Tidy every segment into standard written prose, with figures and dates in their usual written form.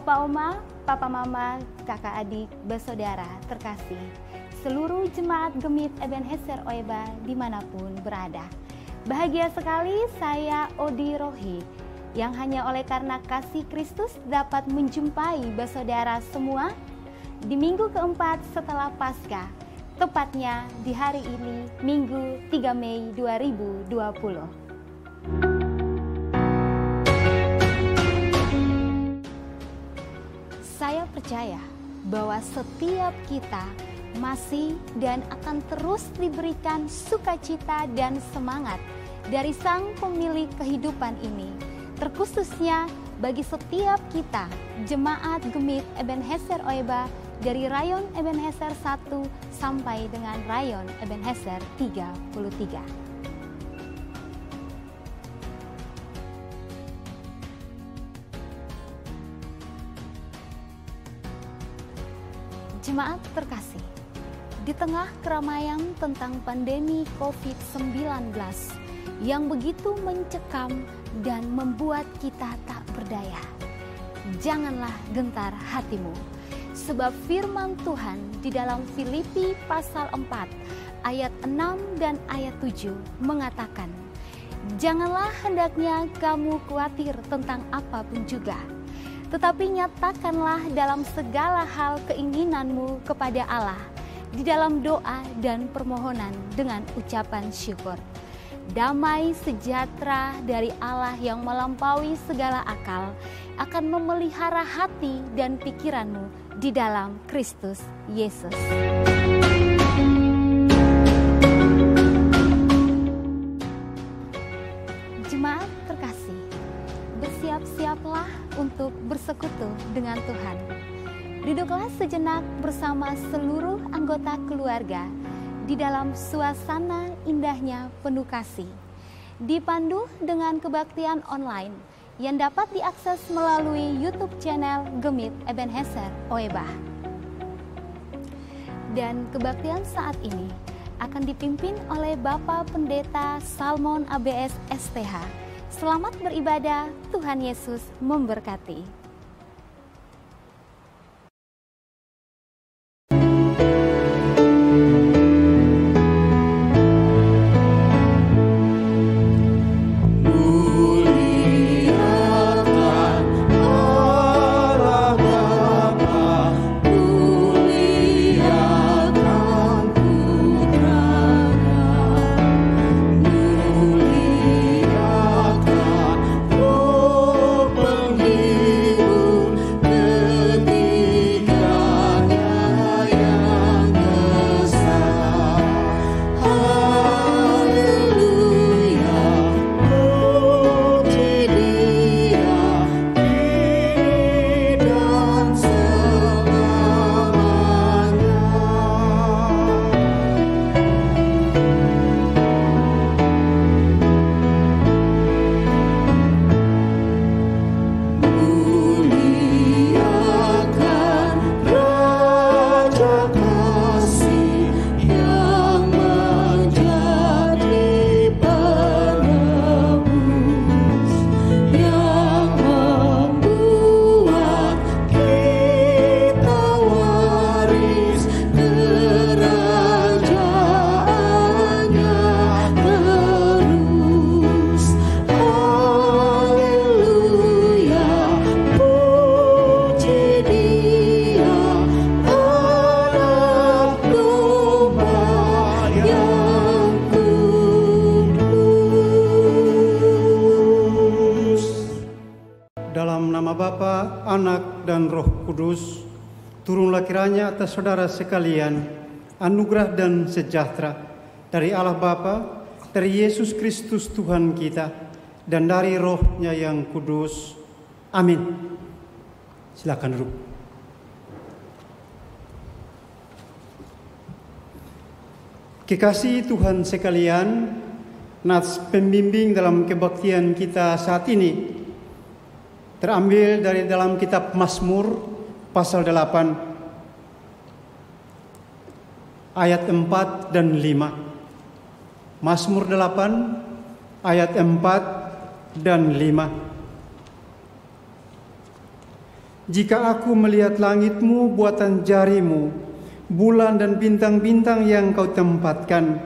Opa Oma, Papa Mama, kakak adik, bersaudara terkasih, seluruh jemaat Gemit Ebenezer Oeba dimanapun berada. Bahagia sekali saya Odi Rohi yang hanya oleh karena kasih Kristus dapat menjumpai bersaudara semua di minggu keempat setelah Paskah, tepatnya di hari ini Minggu 3 Mei 2020. Saya percaya bahwa setiap kita masih dan akan terus diberikan sukacita dan semangat dari Sang Pemilik kehidupan ini, terkhususnya bagi setiap kita, jemaat Gemit Ebenezer Oeba dari Rayon Ebenezer 1 sampai dengan Rayon Ebenezer 33. Jemaat terkasih, di tengah keramaian tentang pandemi COVID-19 yang begitu mencekam dan membuat kita tak berdaya, janganlah gentar hatimu, sebab firman Tuhan di dalam Filipi pasal 4 ayat 6 dan ayat 7 mengatakan, janganlah hendaknya kamu khawatir tentang apapun juga, tetapi nyatakanlah dalam segala hal keinginanmu kepada Allah di dalam doa dan permohonan dengan ucapan syukur. Damai sejahtera dari Allah yang melampaui segala akal akan memelihara hati dan pikiranmu di dalam Kristus Yesus. Jemaat terkasih, bersiap-siaplah untuk bersekutu dengan Tuhan. Duduklah sejenak bersama seluruh anggota keluarga di dalam suasana indahnya penuh kasih, dipandu dengan kebaktian online yang dapat diakses melalui YouTube channel Gemit Ebenezer Oeba. Dan kebaktian saat ini akan dipimpin oleh Bapak Pendeta Salmon ABS STH. Selamat beribadah, Tuhan Yesus memberkati. Dalam nama Bapa, Anak, dan Roh Kudus, turunlah kiranya atas saudara sekalian anugerah dan sejahtera dari Allah Bapa, dari Yesus Kristus Tuhan kita, dan dari Roh-Nya yang kudus. Amin. Silakan duduk. Kekasih Tuhan sekalian, nats pembimbing dalam kebaktian kita saat ini terambil dari dalam kitab Mazmur pasal 8 ayat 4 dan 5. Mazmur 8 ayat 4 dan 5. Jika aku melihat langit-Mu, buatan jarimu, bulan dan bintang-bintang yang Kau tempatkan,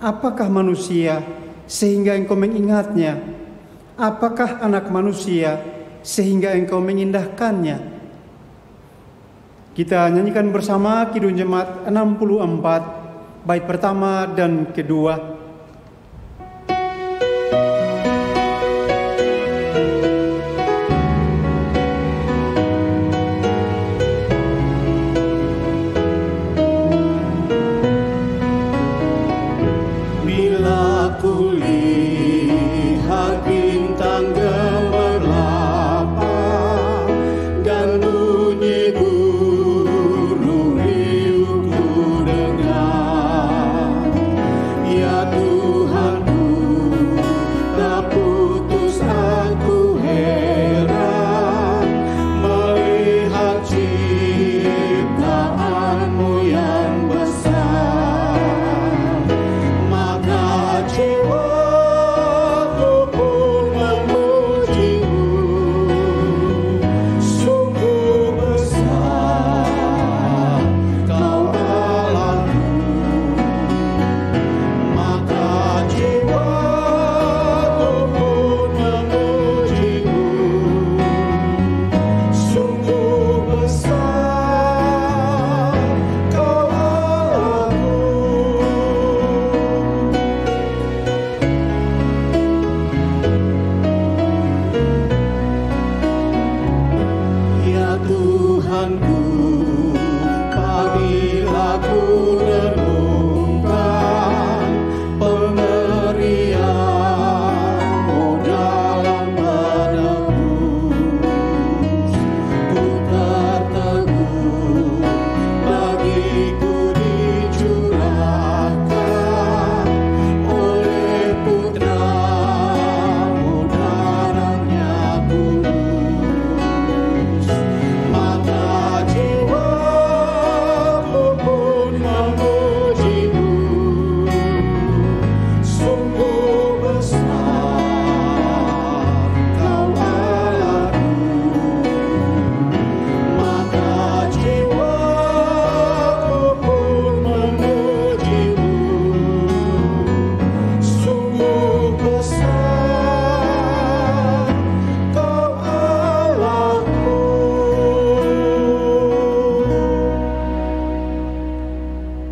apakah manusia sehingga Engkau mengingatnya? Apakah anak manusia sehingga Engkau mengindahkannya? Kita nyanyikan bersama Kidung Jemaat 64, bait pertama dan kedua.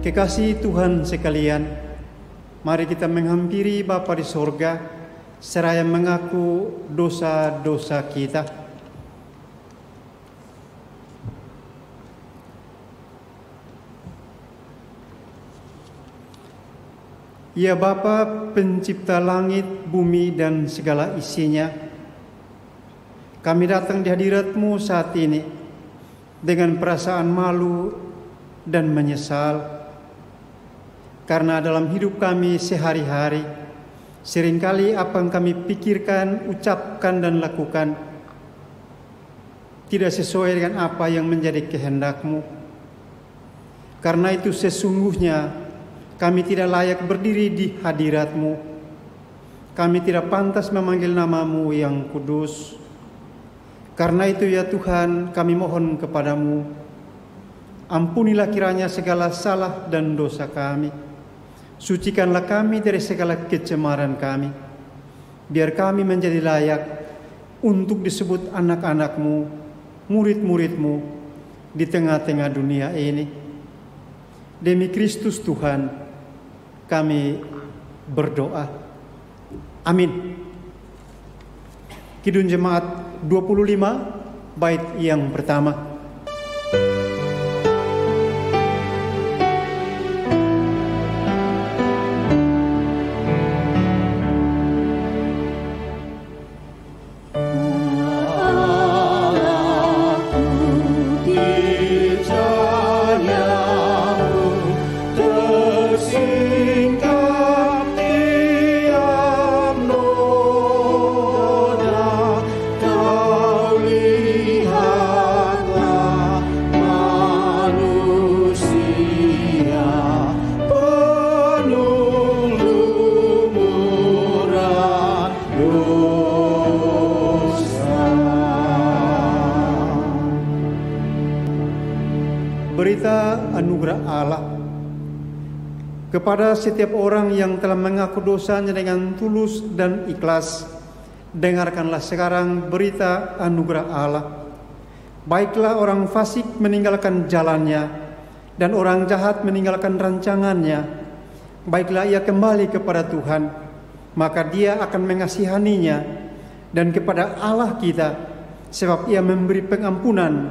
Kekasih Tuhan sekalian, mari kita menghampiri Bapa di sorga, seraya mengaku dosa-dosa kita. Ya Bapa, pencipta langit, bumi, dan segala isinya, kami datang di hadirat-Mu saat ini dengan perasaan malu dan menyesal. Karena dalam hidup kami sehari-hari, seringkali apa yang kami pikirkan, ucapkan, dan lakukan tidak sesuai dengan apa yang menjadi kehendak-Mu. Karena itu sesungguhnya kami tidak layak berdiri di hadirat-Mu. Kami tidak pantas memanggil nama-Mu yang kudus. Karena itu ya Tuhan, kami mohon kepadamu, ampunilah kiranya segala salah dan dosa kami. Sucikanlah kami dari segala kecemaran kami, biar kami menjadi layak untuk disebut anak-anak-Mu, murid-murid-Mu di tengah-tengah dunia ini. Demi Kristus Tuhan, kami berdoa. Amin. Kidung Jemaat 25, bait yang pertama. Kau lihatlah anugerah Allah. Kepada setiap orang yang telah mengaku dosanya dengan tulus dan ikhlas, dengarkanlah sekarang berita anugerah Allah. Baiklah orang fasik meninggalkan jalannya, dan orang jahat meninggalkan rancangannya. Baiklah ia kembali kepada Tuhan, maka Dia akan mengasihaninya, dan kepada Allah kita, sebab Ia memberi pengampunan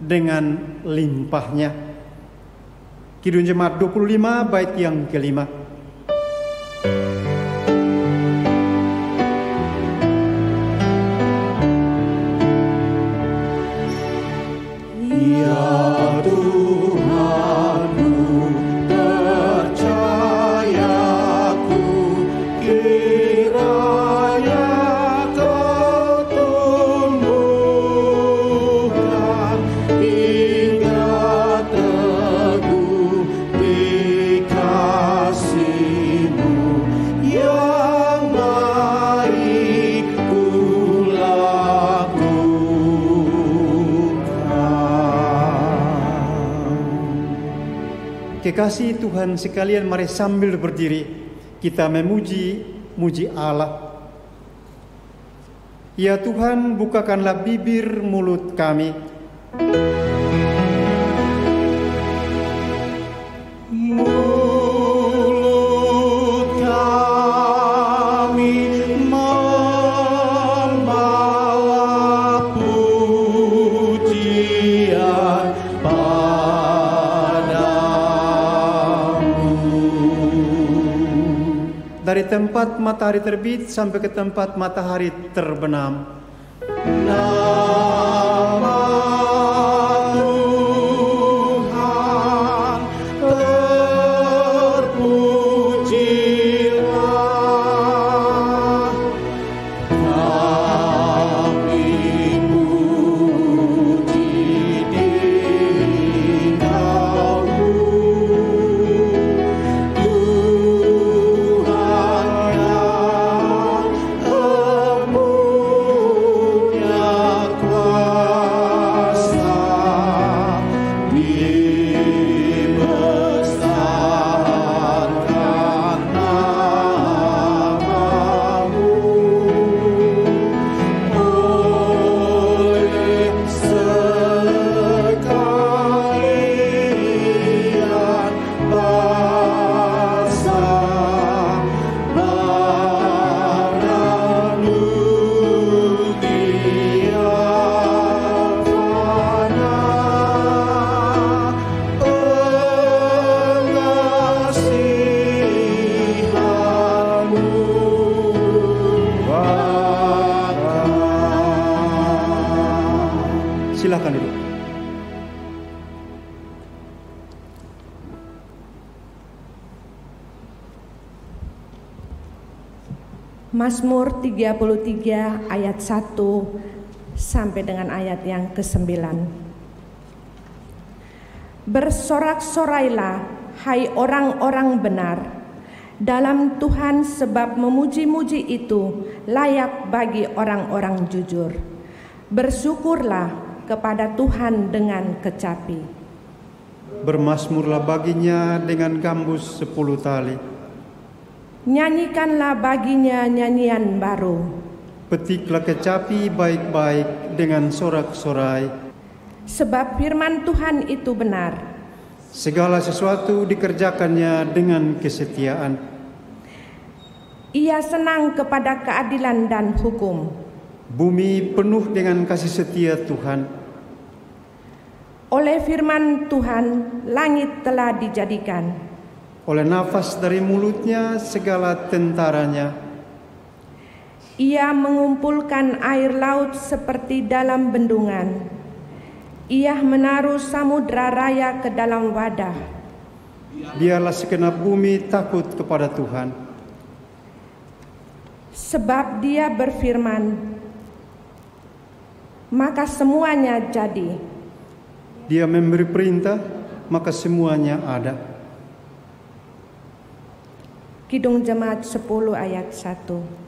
dengan limpahnya. Kidung Jemaat 25 bait yang kelima. Kekasih Tuhan sekalian, mari sambil berdiri kita memuji Allah. Ya Tuhan, bukakanlah bibir mulut kami. Mulut kami membawa pujian dari tempat matahari terbit sampai ke tempat matahari terbenam. Nama Tuhan terpujilah. Kami puji Dikau, silakan duduk. Mazmur 33 ayat 1 sampai dengan ayat yang ke-9. Bersorak-sorailah, hai orang-orang benar, dalam Tuhan, sebab memuji-muji itu layak bagi orang-orang jujur. Bersyukurlah kepada Tuhan dengan kecapi. Bermazmurlah baginya dengan gambus 10 tali. Nyanyikanlah baginya nyanyian baru. Petiklah kecapi baik-baik dengan sorak-sorai. Sebab firman Tuhan itu benar. Segala sesuatu dikerjakannya dengan kesetiaan. Ia senang kepada keadilan dan hukum. Bumi penuh dengan kasih setia Tuhan. Oleh firman Tuhan, langit telah dijadikan. Oleh nafas dari mulutnya segala tentaranya. Ia mengumpulkan air laut seperti dalam bendungan. Ia menaruh samudra raya ke dalam wadah. Biarlah segenap bumi takut kepada Tuhan. Sebab Dia berfirman, maka semuanya jadi. Dia memberi perintah, maka semuanya ada. Kidung Jemaat 10 ayat 1.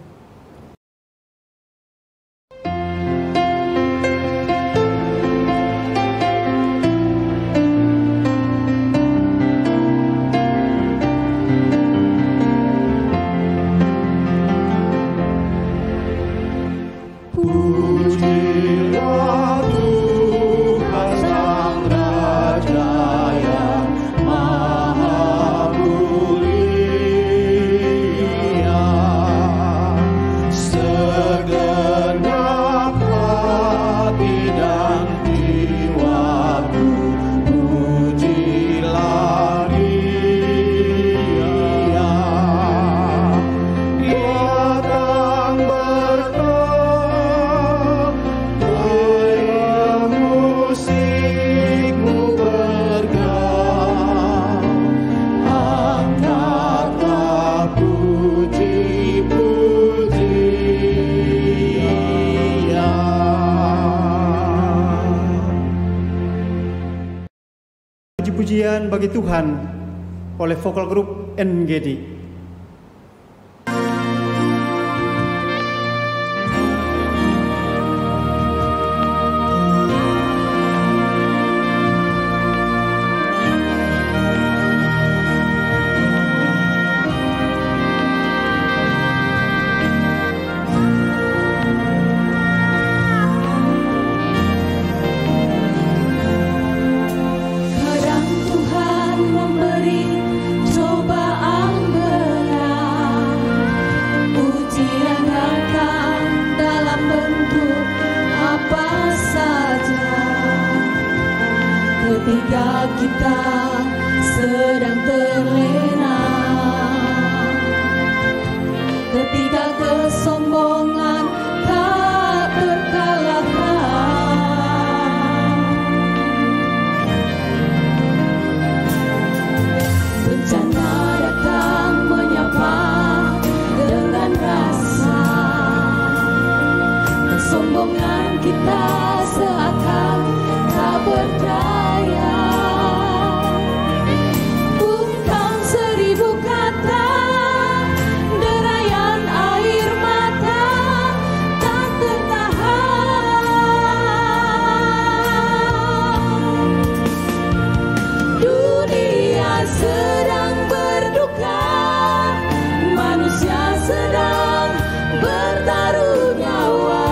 pujian bagi Tuhan oleh vokal grup NGD. Ketika kita sedang terlena, ketika kesombongan tak terkalahkan, bencana datang menyapa dengan rasa, kesombongan kita seakan tak berdaya. Bukan 1000 kata, derayan air mata tak tertahan. Dunia sedang berduka, manusia sedang bertaruh nyawa.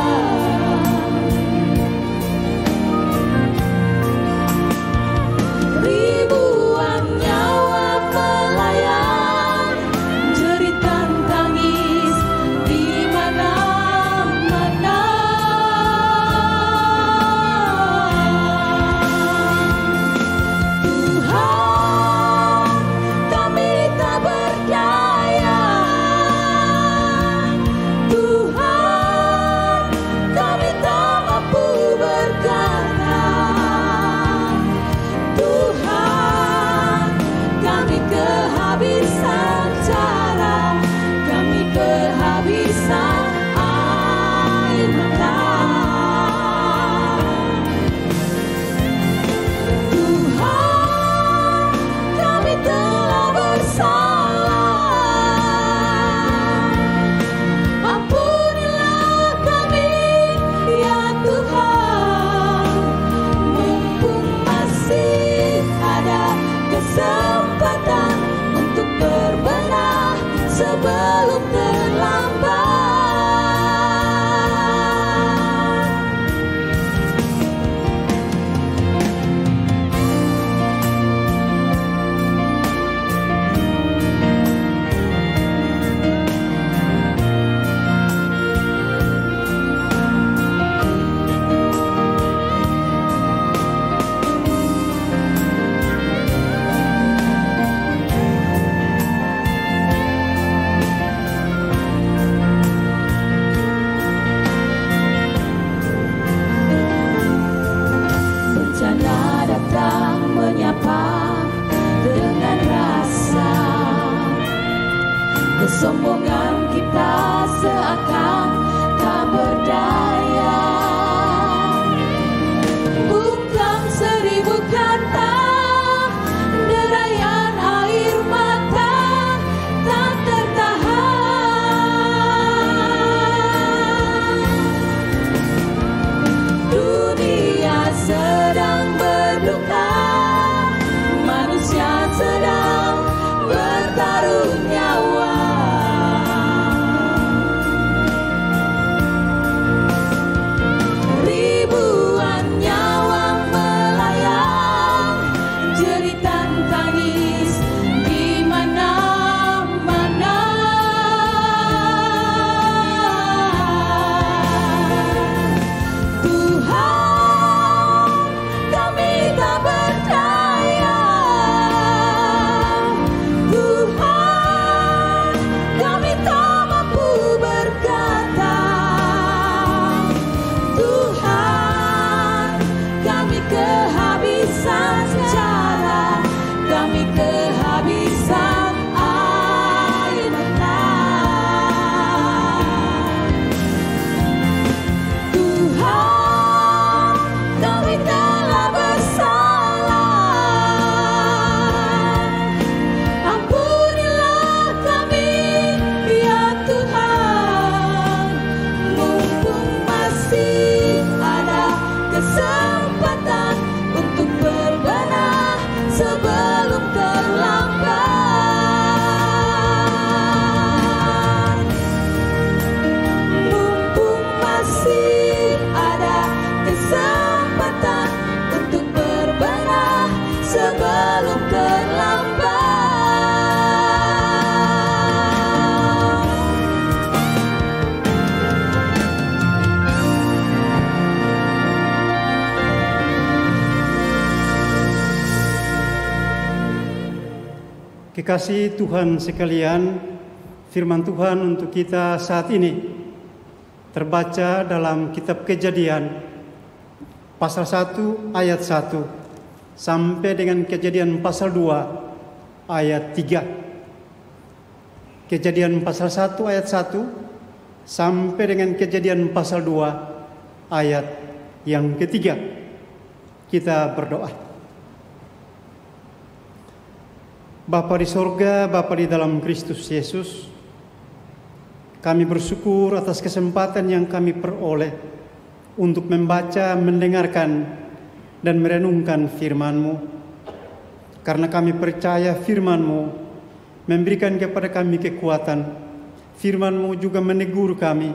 Kekasih Tuhan sekalian, firman Tuhan untuk kita saat ini terbaca dalam kitab Kejadian pasal 1 ayat 1 sampai dengan Kejadian pasal 2 ayat 3. Kejadian pasal 1 ayat 1 sampai dengan Kejadian pasal 2 ayat yang ketiga. Kita berdoa. Bapa di sorga, Bapa di dalam Kristus Yesus, kami bersyukur atas kesempatan yang kami peroleh untuk membaca, mendengarkan, dan merenungkan firman-Mu. Karena kami percaya firman-Mu memberikan kepada kami kekuatan. Firman-Mu juga menegur kami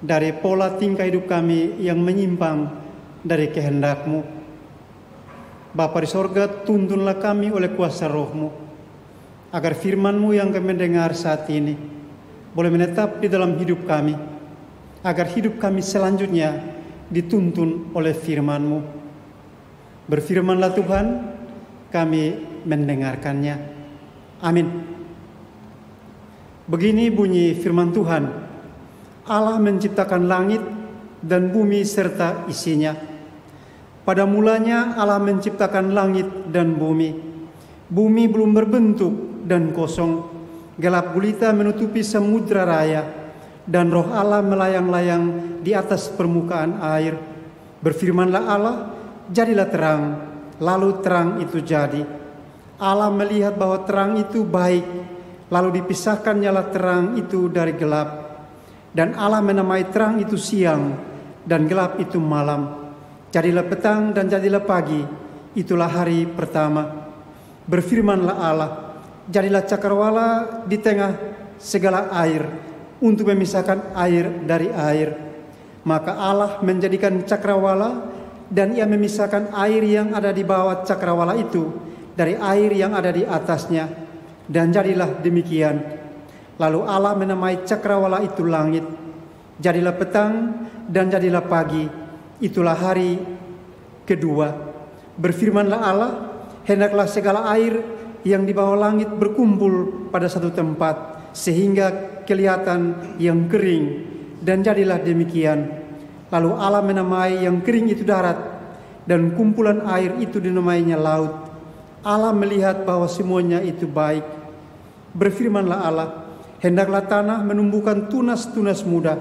dari pola tingkah hidup kami yang menyimpang dari kehendak-Mu. Bapa di sorga, tuntunlah kami oleh kuasa Roh-Mu, agar firman-Mu yang kami dengar saat ini boleh menetap di dalam hidup kami, agar hidup kami selanjutnya dituntun oleh firman-Mu. Berfirmanlah Tuhan, kami mendengarkannya. Amin. Begini bunyi firman Tuhan, Allah menciptakan langit dan bumi serta isinya. Pada mulanya Allah menciptakan langit dan bumi. Bumi belum berbentuk dan kosong. Gelap gulita menutupi samudra raya. Dan roh Allah melayang-layang di atas permukaan air. Berfirmanlah Allah, jadilah terang. Lalu terang itu jadi. Allah melihat bahwa terang itu baik. Lalu dipisahkannyalah terang itu dari gelap. Dan Allah menamai terang itu siang. Dan gelap itu malam. Jadilah petang dan jadilah pagi, itulah hari pertama. Berfirmanlah Allah, jadilah cakrawala di tengah segala air, untuk memisahkan air dari air. Maka Allah menjadikan cakrawala, dan ia memisahkan air yang ada di bawah cakrawala itu, dari air yang ada di atasnya. Dan jadilah demikian. Lalu Allah menamai cakrawala itu langit. Jadilah petang dan jadilah pagi, itulah hari kedua. Berfirmanlah Allah, hendaklah segala air yang di bawah langit berkumpul pada satu tempat, sehingga kelihatan yang kering. Dan jadilah demikian. Lalu Allah menamai yang kering itu darat, dan kumpulan air itu dinamainya laut. Allah melihat bahwa semuanya itu baik. Berfirmanlah Allah, hendaklah tanah menumbuhkan tunas-tunas muda,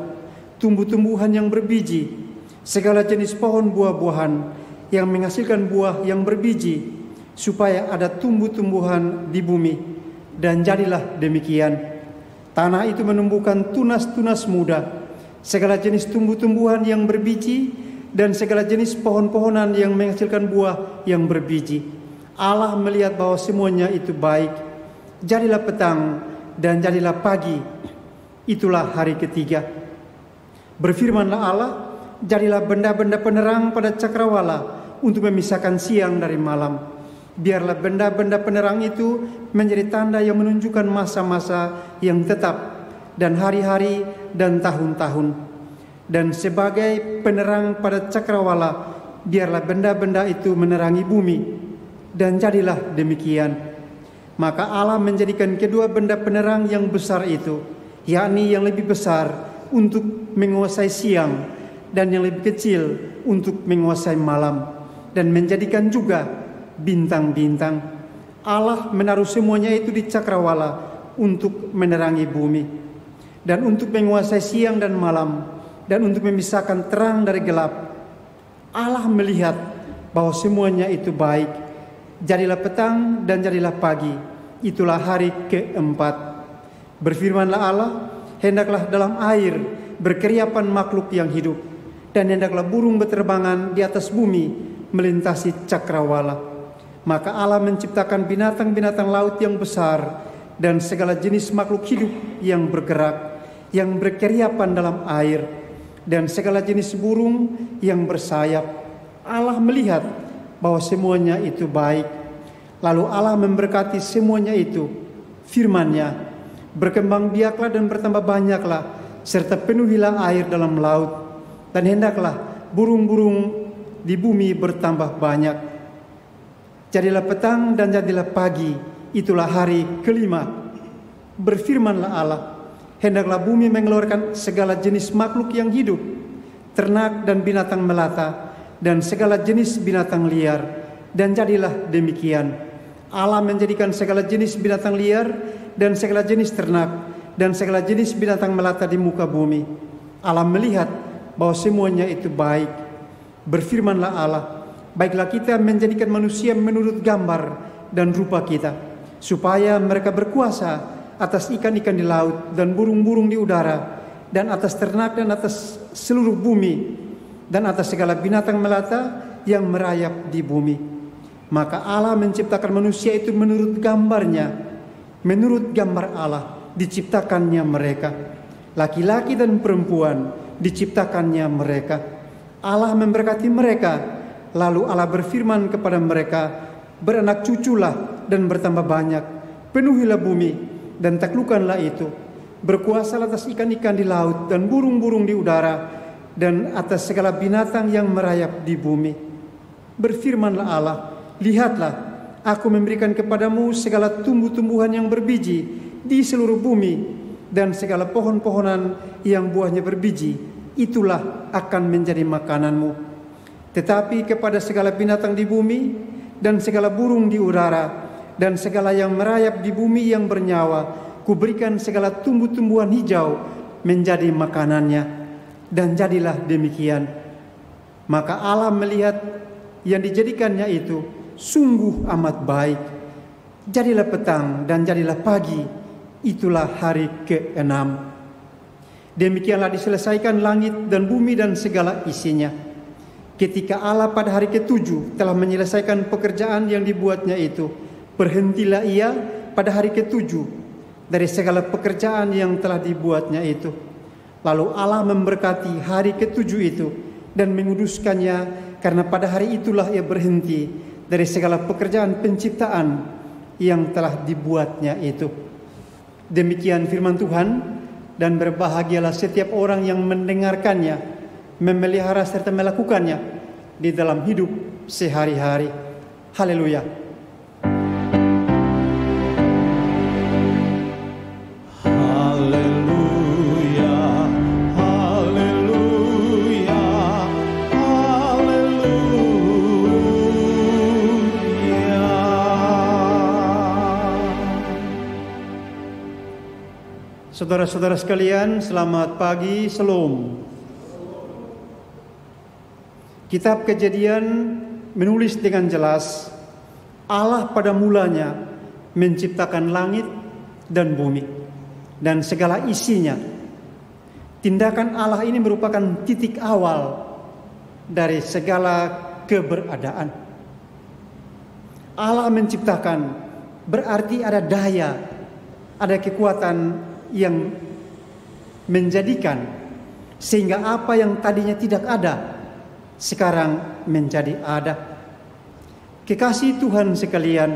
tumbuh-tumbuhan yang berbiji, segala jenis pohon buah-buahan yang menghasilkan buah yang berbiji, supaya ada tumbuh-tumbuhan di bumi. Dan jadilah demikian. Tanah itu menumbuhkan tunas-tunas muda, segala jenis tumbuh-tumbuhan yang berbiji, dan segala jenis pohon-pohonan yang menghasilkan buah yang berbiji. Allah melihat bahwa semuanya itu baik. Jadilah petang dan jadilah pagi, itulah hari ketiga. Berfirmanlah Allah, jadilah benda-benda penerang pada cakrawala untuk memisahkan siang dari malam. Biarlah benda-benda penerang itu menjadi tanda yang menunjukkan masa-masa yang tetap, dan hari-hari dan tahun-tahun. Dan sebagai penerang pada cakrawala, biarlah benda-benda itu menerangi bumi. Dan jadilah demikian. Maka Allah menjadikan kedua benda penerang yang besar itu, yakni yang lebih besar untuk menguasai siang, dan yang lebih kecil untuk menguasai malam, dan menjadikan juga bintang-bintang. Allah menaruh semuanya itu di cakrawala untuk menerangi bumi, dan untuk menguasai siang dan malam, dan untuk memisahkan terang dari gelap. Allah melihat bahwa semuanya itu baik. Jadilah petang dan jadilah pagi, itulah hari keempat. Berfirmanlah Allah, hendaklah dalam air berkeriapan makhluk yang hidup, dan hendaklah burung berterbangan di atas bumi melintasi cakrawala. Maka Allah menciptakan binatang-binatang laut yang besar dan segala jenis makhluk hidup yang bergerak, yang berkeriapan dalam air, dan segala jenis burung yang bersayap. Allah melihat bahwa semuanya itu baik. Lalu Allah memberkati semuanya itu. Firman-Nya, berkembang biaklah dan bertambah banyaklah, serta penuhilah air dalam laut, dan hendaklah burung-burung di bumi bertambah banyak. Jadilah petang dan jadilah pagi, itulah hari kelima. Berfirmanlah Allah, hendaklah bumi mengeluarkan segala jenis makhluk yang hidup, ternak dan binatang melata, dan segala jenis binatang liar. Dan jadilah demikian. Allah menjadikan segala jenis binatang liar dan segala jenis ternak dan segala jenis binatang melata di muka bumi. Allah melihat bahwa semuanya itu baik. Berfirmanlah Allah, baiklah kita menjadikan manusia menurut gambar dan rupa kita, supaya mereka berkuasa atas ikan-ikan di laut dan burung-burung di udara, dan atas ternak dan atas seluruh bumi, dan atas segala binatang melata yang merayap di bumi. Maka Allah menciptakan manusia itu menurut gambarnya, menurut gambar Allah diciptakannya mereka, laki-laki dan perempuan diciptakannya mereka. Allah memberkati mereka, lalu Allah berfirman kepada mereka, beranak cuculah dan bertambah banyak, penuhilah bumi dan taklukkanlah itu, berkuasalah atas ikan-ikan di laut dan burung-burung di udara, dan atas segala binatang yang merayap di bumi. Berfirmanlah Allah, lihatlah, aku memberikan kepadamu segala tumbuh-tumbuhan yang berbiji di seluruh bumi, dan segala pohon-pohonan yang buahnya berbiji, itulah akan menjadi makananmu. Tetapi kepada segala binatang di bumi, dan segala burung di udara, dan segala yang merayap di bumi yang bernyawa, kuberikan segala tumbuh-tumbuhan hijau menjadi makanannya. Dan jadilah demikian. Maka Allah melihat yang dijadikannya itu sungguh amat baik. Jadilah petang dan jadilah pagi, itulah hari ke-6. Demikianlah diselesaikan langit dan bumi dan segala isinya. Ketika Allah pada hari ke-7 telah menyelesaikan pekerjaan yang dibuatnya itu, berhentilah ia pada hari ke-7 dari segala pekerjaan yang telah dibuatnya itu. Lalu Allah memberkati hari ke-7 itu dan menguduskannya, karena pada hari itulah ia berhenti dari segala pekerjaan penciptaan yang telah dibuatnya itu. Demikian firman Tuhan, dan berbahagialah setiap orang yang mendengarkannya, memelihara serta melakukannya di dalam hidup sehari-hari. Haleluya. Saudara-saudara sekalian, selamat pagi, Shalom. Kitab Kejadian menulis dengan jelas, Allah pada mulanya menciptakan langit dan bumi dan segala isinya. Tindakan Allah ini merupakan titik awal dari segala keberadaan. Allah menciptakan berarti ada daya, ada kekuatan yang menjadikan sehingga apa yang tadinya tidak ada sekarang menjadi ada. Kekasih Tuhan sekalian,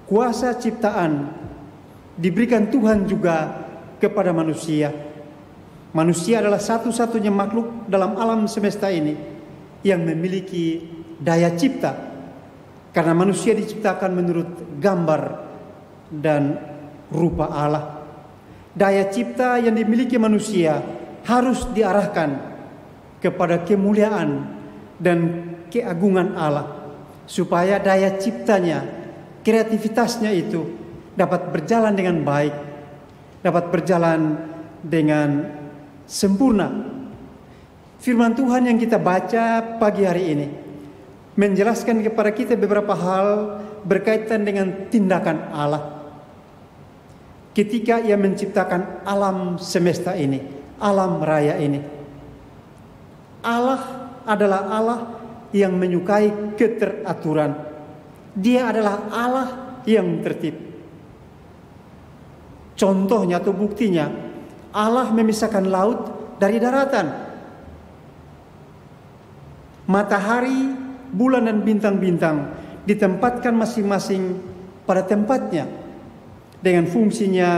kuasa ciptaan diberikan Tuhan juga kepada manusia. Manusia adalah satu-satunya makhluk dalam alam semesta ini yang memiliki daya cipta, karena manusia diciptakan menurut gambar dan rupa Allah. Daya cipta yang dimiliki manusia harus diarahkan kepada kemuliaan dan keagungan Allah, supaya daya ciptanya, kreativitasnya itu dapat berjalan dengan baik, dapat berjalan dengan sempurna. Firman Tuhan yang kita baca pagi hari ini menjelaskan kepada kita beberapa hal berkaitan dengan tindakan Allah ketika ia menciptakan alam semesta ini, alam raya ini. Allah adalah Allah yang menyukai keteraturan. Dia adalah Allah yang tertib. Contohnya atau buktinya, Allah memisahkan laut dari daratan. Matahari, bulan dan bintang-bintang ditempatkan masing-masing pada tempatnya dengan fungsinya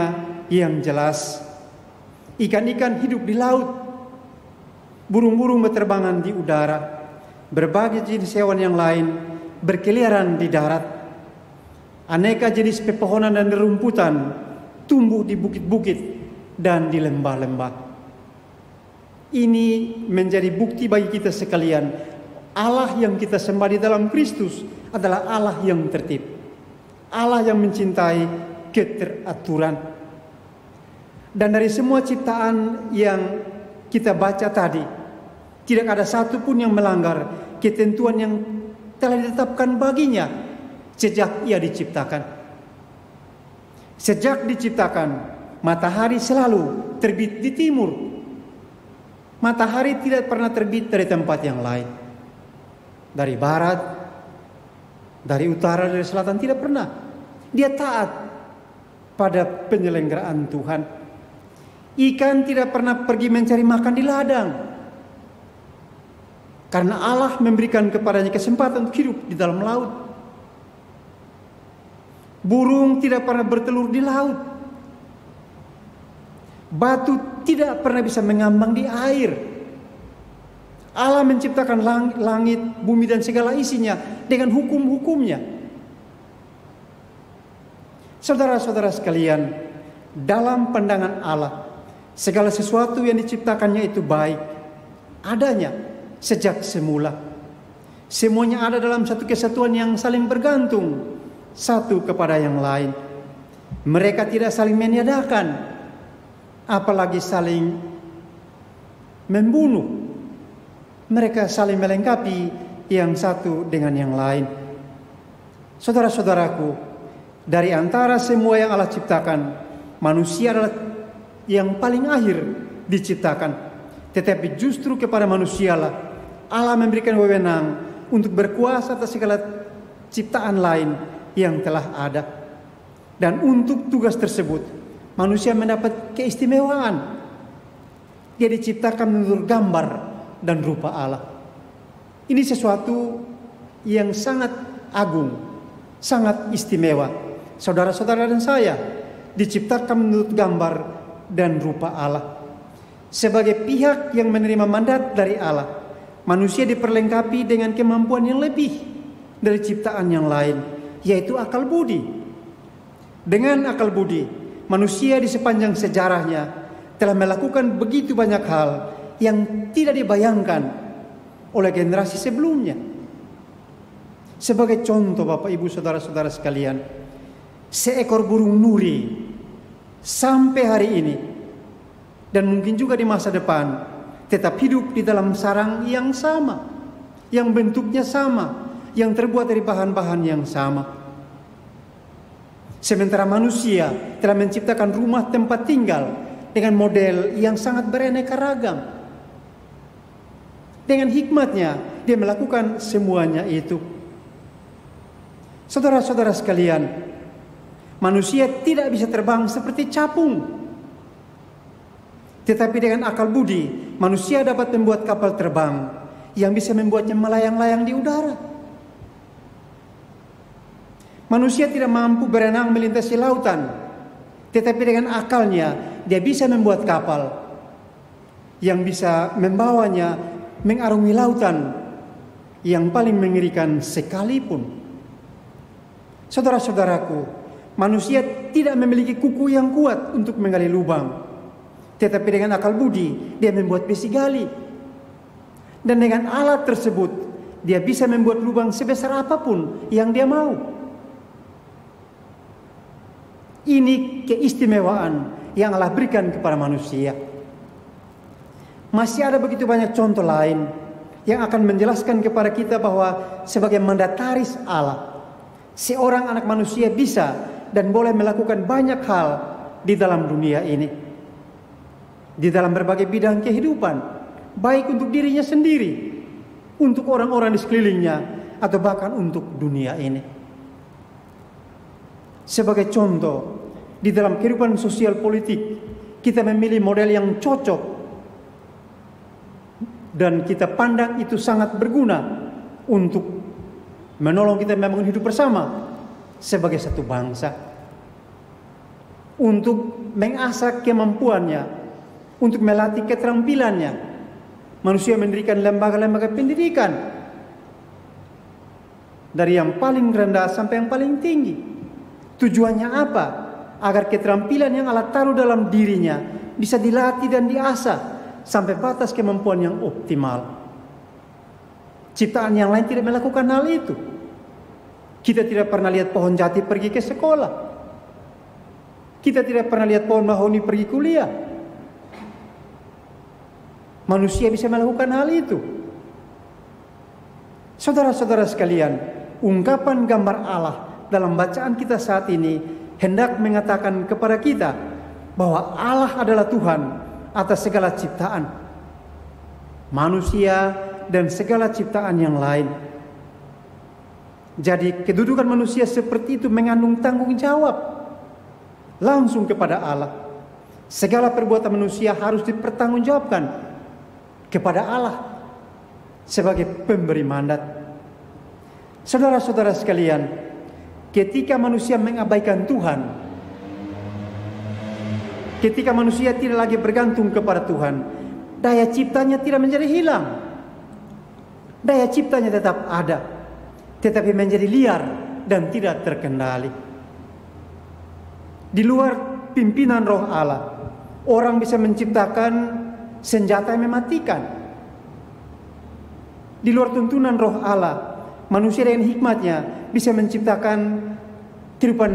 yang jelas. Ikan-ikan hidup di laut, burung-burung berterbangan di udara, berbagai jenis hewan yang lain berkeliaran di darat. Aneka jenis pepohonan dan rerumputan tumbuh di bukit-bukit dan di lembah-lembah. Ini menjadi bukti bagi kita sekalian, Allah yang kita sembah di dalam Kristus adalah Allah yang tertib, Allah yang mencintai keteraturan. Dan dari semua ciptaan yang kita baca tadi, tidak ada satu pun yang melanggar ketentuan yang telah ditetapkan baginya sejak ia diciptakan. Sejak diciptakan, matahari selalu terbit di timur. Matahari tidak pernah terbit dari tempat yang lain. Dari barat, dari utara, dari selatan, tidak pernah. Dia taat pada penyelenggaraan Tuhan. Ikan tidak pernah pergi mencari makan di ladang, karena Allah memberikan kepadanya kesempatan untuk hidup di dalam laut. Burung tidak pernah bertelur di laut. Batu tidak pernah bisa mengambang di air. Allah menciptakan langit, bumi dan segala isinya dengan hukum-hukumnya. Saudara-saudara sekalian, dalam pandangan Allah, segala sesuatu yang diciptakannya itu baik adanya sejak semula. Semuanya ada dalam satu kesatuan yang saling bergantung satu kepada yang lain. Mereka tidak saling meniadakan, apalagi saling membunuh. Mereka saling melengkapi yang satu dengan yang lain. Saudara-saudaraku, dari antara semua yang Allah ciptakan, manusia adalah yang paling akhir diciptakan. Tetapi justru kepada manusialah Allah memberikan wewenang untuk berkuasa atas segala ciptaan lain yang telah ada. Dan untuk tugas tersebut, manusia mendapat keistimewaan. Dia diciptakan menurut gambar dan rupa Allah. Ini sesuatu yang sangat agung, sangat istimewa. Saudara-saudara dan saya diciptakan menurut gambar dan rupa Allah. Sebagai pihak yang menerima mandat dari Allah, manusia diperlengkapi dengan kemampuan yang lebih dari ciptaan yang lain, yaitu akal budi. Dengan akal budi, manusia di sepanjang sejarahnya telah melakukan begitu banyak hal yang tidak dibayangkan oleh generasi sebelumnya. Sebagai contoh, Bapak Ibu Saudara-saudara sekalian, seekor burung nuri sampai hari ini dan mungkin juga di masa depan tetap hidup di dalam sarang yang sama, yang bentuknya sama, yang terbuat dari bahan-bahan yang sama. Sementara manusia telah menciptakan rumah tempat tinggal dengan model yang sangat beraneka ragam. Dengan hikmatnya dia melakukan semuanya itu. Saudara-saudara sekalian, manusia tidak bisa terbang seperti capung. Tetapi dengan akal budi, manusia dapat membuat kapal terbang yang bisa membuatnya melayang-layang di udara. Manusia tidak mampu berenang melintasi lautan, tetapi dengan akalnya dia bisa membuat kapal yang bisa membawanya mengarungi lautan yang paling mengerikan sekalipun. Saudara-saudaraku, manusia tidak memiliki kuku yang kuat untuk menggali lubang, tetapi dengan akal budi dia membuat besi gali. Dan dengan alat tersebut dia bisa membuat lubang sebesar apapun yang dia mau. Ini keistimewaan yang Allah berikan kepada manusia. Masih ada begitu banyak contoh lain yang akan menjelaskan kepada kita bahwa sebagai mandataris Allah, seorang anak manusia bisa dan boleh melakukan banyak hal di dalam dunia ini. Di dalam berbagai bidang kehidupan, baik untuk dirinya sendiri, untuk orang-orang di sekelilingnya, atau bahkan untuk dunia ini. Sebagai contoh, di dalam kehidupan sosial politik, kita memilih model yang cocok dan kita pandang itu sangat berguna untuk menolong kita membangun hidup bersama sebagai satu bangsa, untuk mengasah kemampuannya, untuk melatih keterampilannya. Manusia mendirikan lembaga-lembaga pendidikan dari yang paling rendah sampai yang paling tinggi. Tujuannya apa? Agar keterampilan yang Allah taruh dalam dirinya bisa dilatih dan diasah sampai batas kemampuan yang optimal. Ciptaan yang lain tidak melakukan hal itu. Kita tidak pernah lihat pohon jati pergi ke sekolah. Kita tidak pernah lihat pohon mahoni pergi kuliah. Manusia bisa melakukan hal itu. Saudara-saudara sekalian, ungkapan gambar Allah dalam bacaan kita saat ini hendak mengatakan kepada kita bahwa Allah adalah Tuhan atas segala ciptaan, manusia dan segala ciptaan yang lain. Jadi kedudukan manusia seperti itu mengandung tanggung jawab langsung kepada Allah. Segala perbuatan manusia harus dipertanggungjawabkan kepada Allah sebagai pemberi mandat. Saudara-saudara sekalian, ketika manusia mengabaikan Tuhan, ketika manusia tidak lagi bergantung kepada Tuhan, daya ciptanya tidak menjadi hilang. Daya ciptanya tetap ada, tetapi menjadi liar dan tidak terkendali. Di luar pimpinan roh Allah, orang bisa menciptakan senjata yang mematikan. Di luar tuntunan roh Allah, manusia dengan hikmatnya bisa menciptakan kehidupan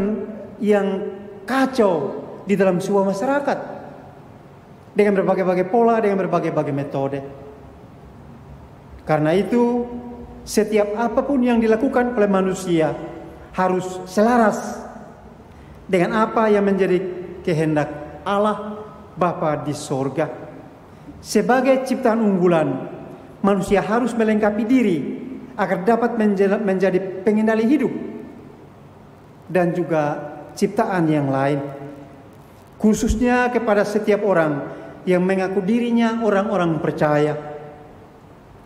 yang kacau di dalam sebuah masyarakat dengan berbagai-bagai pola, dengan berbagai-bagai metode. Karena itu, setiap apapun yang dilakukan oleh manusia harus selaras dengan apa yang menjadi kehendak Allah Bapa di sorga. Sebagai ciptaan unggulan, manusia harus melengkapi diri agar dapat menjadi pengendali hidup dan juga ciptaan yang lain. Khususnya kepada setiap orang yang mengaku dirinya orang-orang percaya.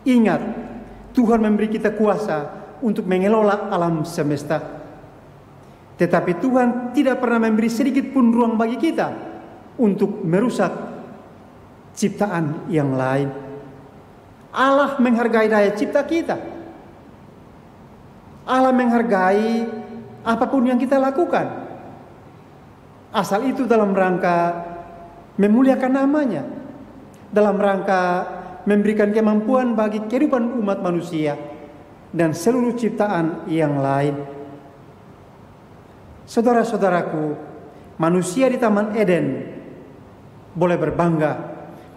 Ingat, Tuhan memberi kita kuasa untuk mengelola alam semesta. Tetapi Tuhan tidak pernah memberi sedikit pun ruang bagi kita untuk merusak ciptaan yang lain. Allah menghargai daya cipta kita. Allah menghargai apapun yang kita lakukan. Asal itu dalam rangka memuliakan namanya, dalam rangka memberikan kemampuan bagi kehidupan umat manusia dan seluruh ciptaan yang lain. Saudara-saudaraku, manusia di Taman Eden boleh berbangga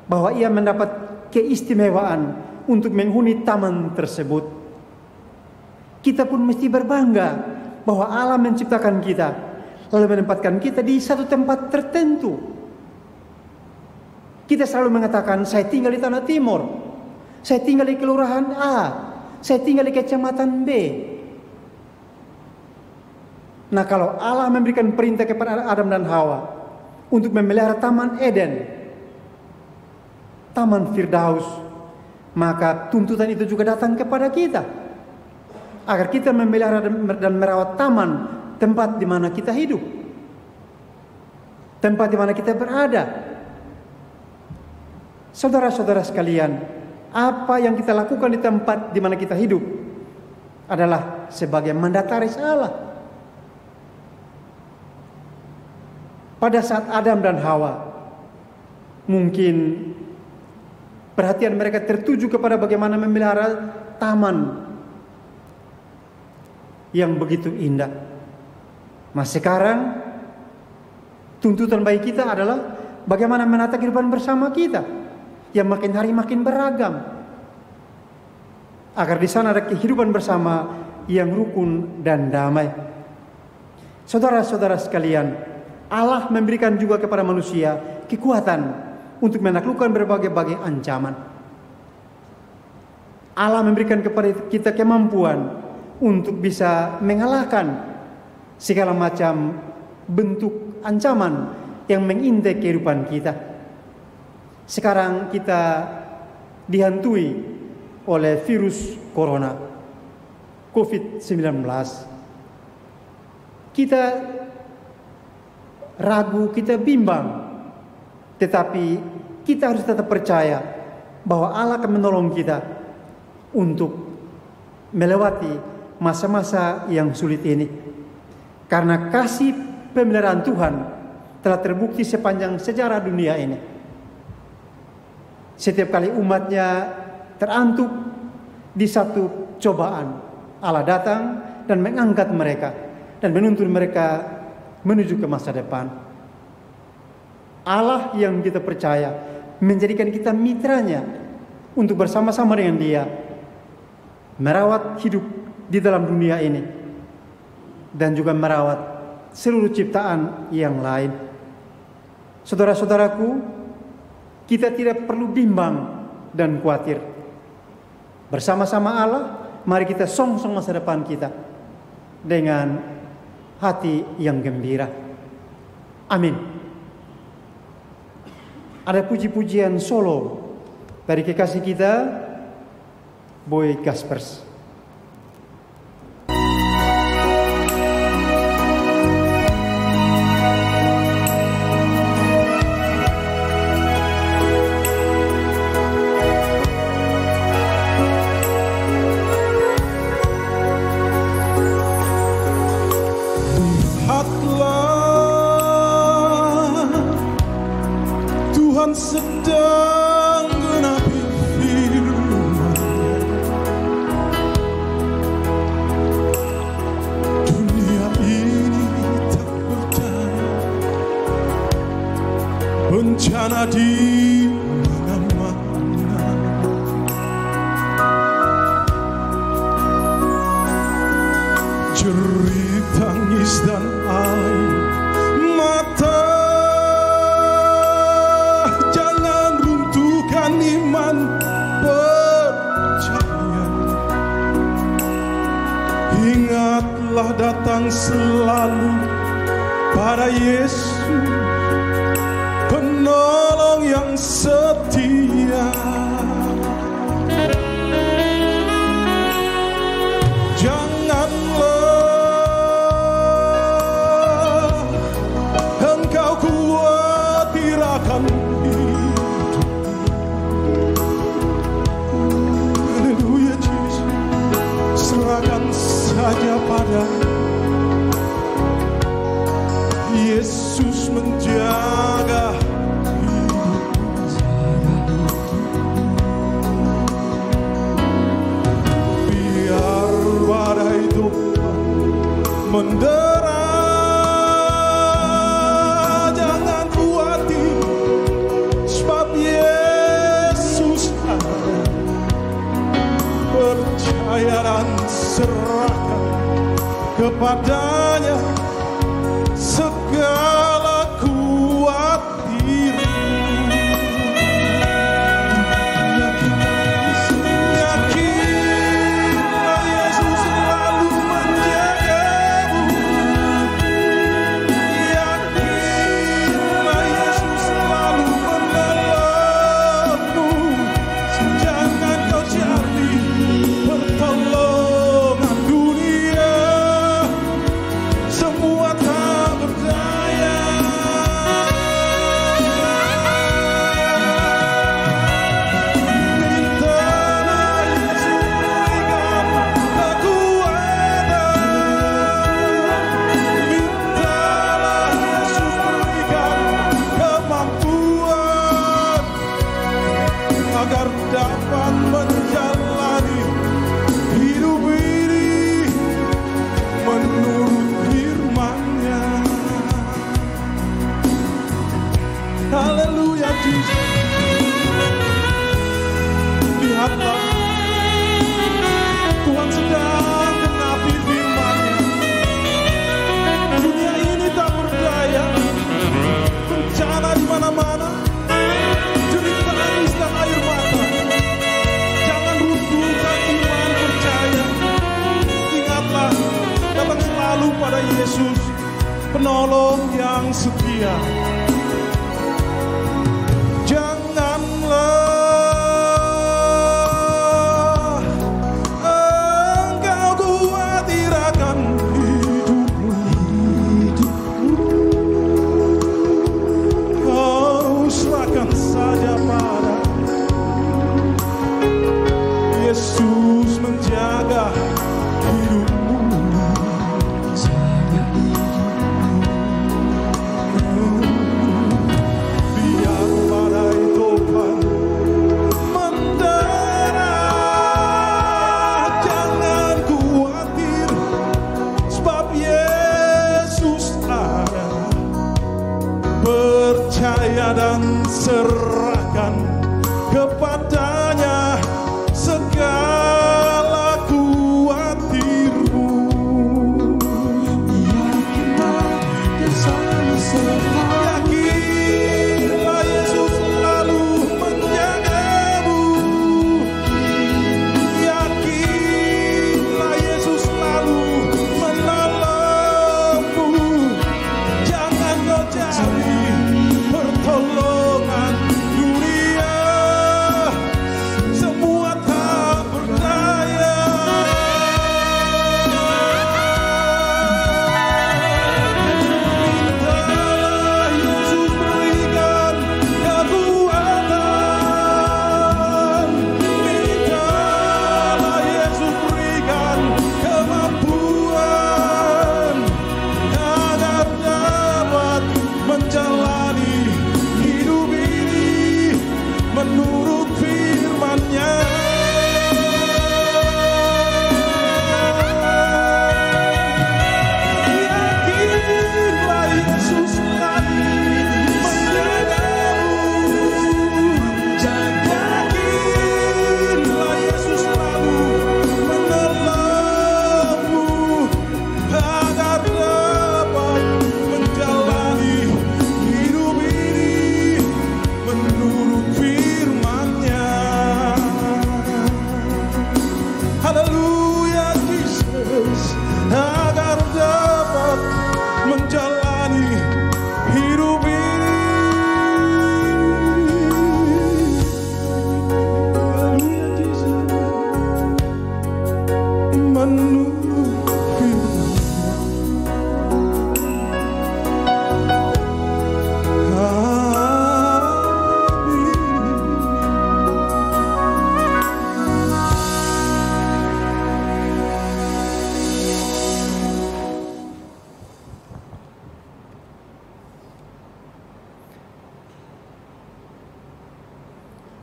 bahwa ia mendapat keistimewaan untuk menghuni taman tersebut. Kita pun mesti berbangga bahwa Allah menciptakan kita, lalu menempatkan kita di satu tempat tertentu. Kita selalu mengatakan, saya tinggal di Tanah Timur, saya tinggal di Kelurahan A, saya tinggal di Kecamatan B. Nah, kalau Allah memberikan perintah kepada Adam dan Hawa untuk memelihara Taman Eden, Taman Firdaus, maka tuntutan itu juga datang kepada kita agar kita memelihara dan merawat taman, tempat di mana kita hidup, tempat di mana kita berada. Saudara-saudara sekalian, apa yang kita lakukan di tempat di mana kita hidup adalah sebagai mandataris Allah. Pada saat Adam dan Hawa, mungkin perhatian mereka tertuju kepada bagaimana memelihara taman yang begitu indah. Nah, sekarang tuntutan bagi kita adalah bagaimana menata kehidupan bersama kita yang makin hari makin beragam, agar di sana ada kehidupan bersama yang rukun dan damai. Saudara-saudara sekalian, Allah memberikan juga kepada manusia kekuatan untuk menaklukkan berbagai-bagai ancaman. Allah memberikan kepada kita kemampuan untuk bisa mengalahkan segala macam bentuk ancaman yang mengintai kehidupan kita. Sekarang kita dihantui oleh virus corona, COVID-19. Kita ragu, kita bimbang, tetapi kita harus tetap percaya bahwa Allah akan menolong kita untuk melewati masa-masa yang sulit ini. Karena kasih pemeliharaan Tuhan telah terbukti sepanjang sejarah dunia ini. Setiap kali umatnya terantuk di satu cobaan, Allah datang dan mengangkat mereka dan menuntun mereka menuju ke masa depan. Allah yang kita percaya menjadikan kita mitranya untuk bersama-sama dengan Dia merawat hidup di dalam dunia ini dan juga merawat seluruh ciptaan yang lain. Saudara-saudaraku, kita tidak perlu bimbang dan khawatir. Bersama-sama Allah, mari kita songsong masa depan kita dengan hati yang gembira. Amin. Ada puji-pujian solo dari kekasih kita, Boy Gaspers. Sedang genapi firman-Nya. Dunia ini tak berdaya, bencana di mana-mana. Jerit tangis dan air mata. Iman percaya, ingatlah datang selalu pada Yesus, penolong yang setia. Janganlah engkau khawatir akan saja pada Yesus menjaga biar badai topan mendera, jangan khawatir sebab Yesus ada. Percaya dan serahkan kepadanya segala khawatirmu. Yakinlah Yesus selalu menjagamu. Yakinlah Yesus selalu menolongmu. Jangan kau cari pertolongan dunia, semua tak berdaya. Mintalah Yesus berikan kekuatan, mintalah Yesus berikan kemampuan agar dapat menjalani hidup ini menurut firman-Nya. Haleluya Yesus. Lihatlah, Tuhan sedang genapi firman-Nya. Dunia ini tak berdaya, bencana di mana-mana, jerit tangis dan air mata. Jangan runtuhkan iman percaya. Ingatlah, datang selalu pada Yesus, penolong yang setia. Janganlah engkau khawatir akan hidupmu. Kau serahkan saja pada Yesus, menjaga hidupmu.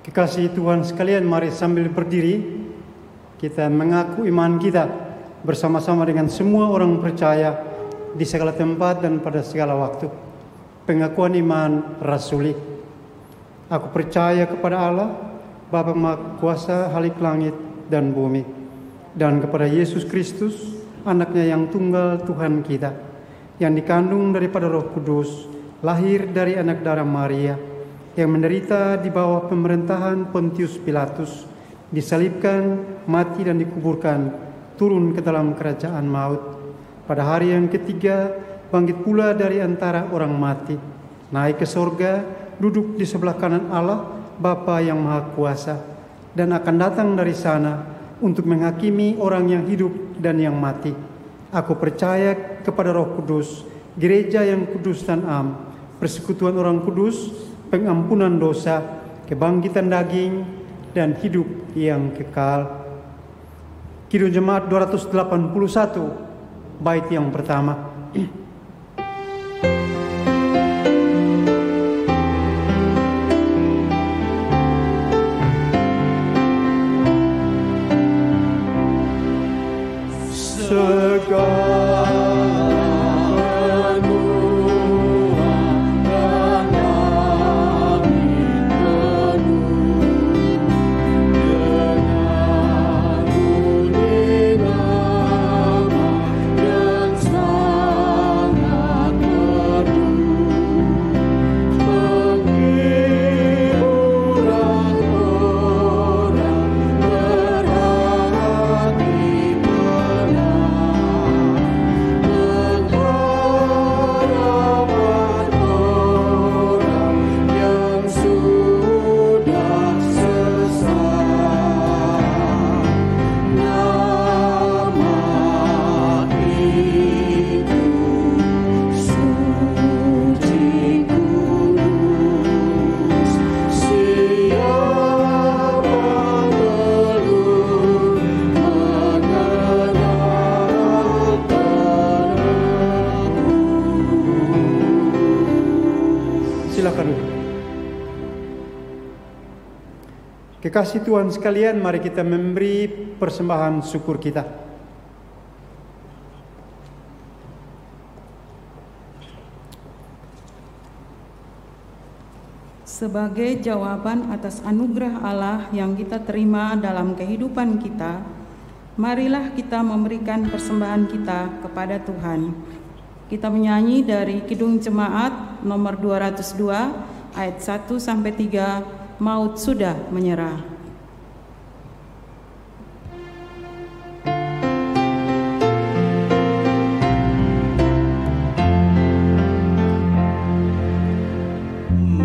Kekasih Tuhan sekalian, mari sambil berdiri kita mengaku iman kita bersama-sama dengan semua orang percaya di segala tempat dan pada segala waktu. Pengakuan iman rasuli. Aku percaya kepada Allah, Bapa Maha Kuasa, Halik langit dan bumi, dan kepada Yesus Kristus, anaknya yang tunggal Tuhan kita, yang dikandung daripada Roh Kudus, lahir dari anak darah Maria, yang menderita di bawah pemerintahan Pontius Pilatus, disalibkan, mati dan dikuburkan, turun ke dalam kerajaan maut. Pada hari yang ketiga, bangkit pula dari antara orang mati, naik ke sorga, duduk di sebelah kanan Allah, Bapa yang Maha Kuasa, dan akan datang dari sana untuk menghakimi orang yang hidup dan yang mati. Aku percaya kepada Roh Kudus, gereja yang kudus dan am, persekutuan orang kudus, pengampunan dosa, kebangkitan daging, dan hidup yang kekal. Kidung Jemaat 281, bait yang pertama. Kekasih Tuhan sekalian, mari kita memberi persembahan syukur kita. Sebagai jawaban atas anugerah Allah yang kita terima dalam kehidupan kita, marilah kita memberikan persembahan kita kepada Tuhan. Kita menyanyi dari Kidung Jemaat nomor 202 ayat 1-3, Maut Sudah Menyerah.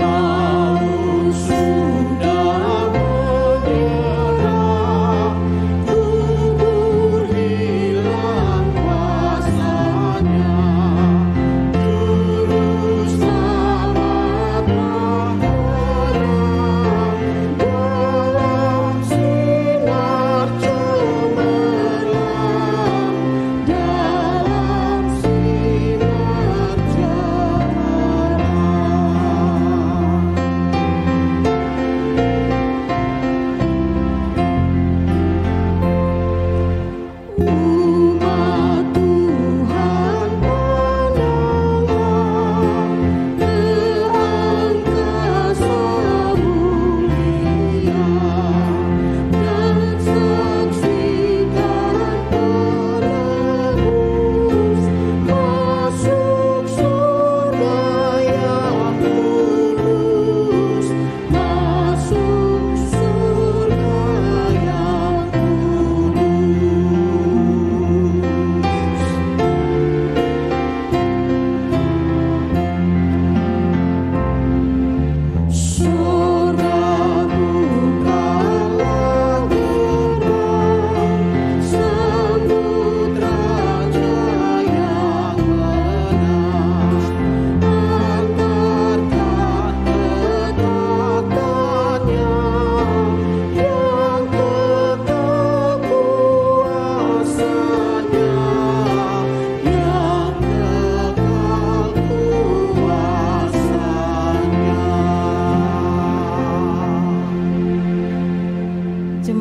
Oh